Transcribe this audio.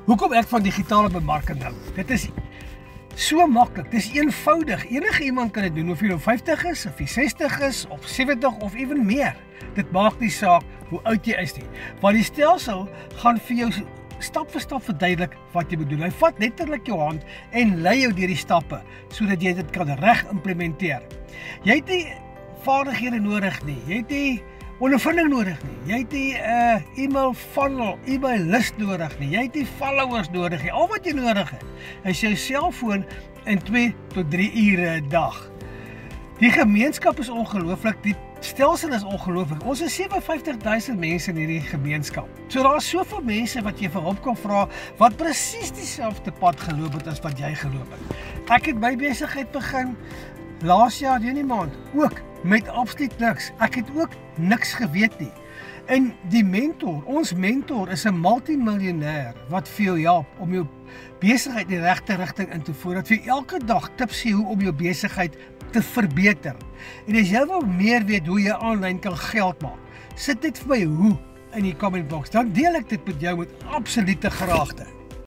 Hoekom ek van digitale bemarking hou? Dit is so maklik, dit is eenvoudig. Enige iemand kan dit doen, of jy nou 50 is, of jy 60 is, of 70, of even meer. Dit maak nie saak hoe oud jy is nie. Want die stelsel gaan vir jou stap vir stap verduidelik wat jy bedoel. Hy vat letterlik jou hand en lei jou deur die stappe, sodat jy dit kan reg implementeer. Jy het nie vaardighede nodig nie, jy het nie ondervinding nodig nie, jy het nie e-mail funnel, e-mail list nodig nie, jy het nie followers nodig nie. Al wat jy nodig het, is jou selfoon in 2 tot 3 ure 'n dag. Die gemeenskap is ongelooflik, die stelsel is ongelooflik. Ons is 57.000 mense in hierdie gemeenskap. So daar is soveel mense wat jy vir hulp kan vra, wat presies dieselfde pad geloop het as wat jy geloop het. Ek het my besigheid begin laas jaar Junie maand, ook met absoluut niks. Ek het ook niks geweet nie. En die mentor, ons mentor is 'n multimiljonair wat vir jou help om jou besigheid in die regte rigting in te voer. Dat vir elke dag tips gee hoe om jou besigheid te verbeter. En as jy wil meer weet hoe jy aanlyn kan geld maak, sit net vir my hoe in die comment box. Dan deel ek dit met jou met absolute graagte.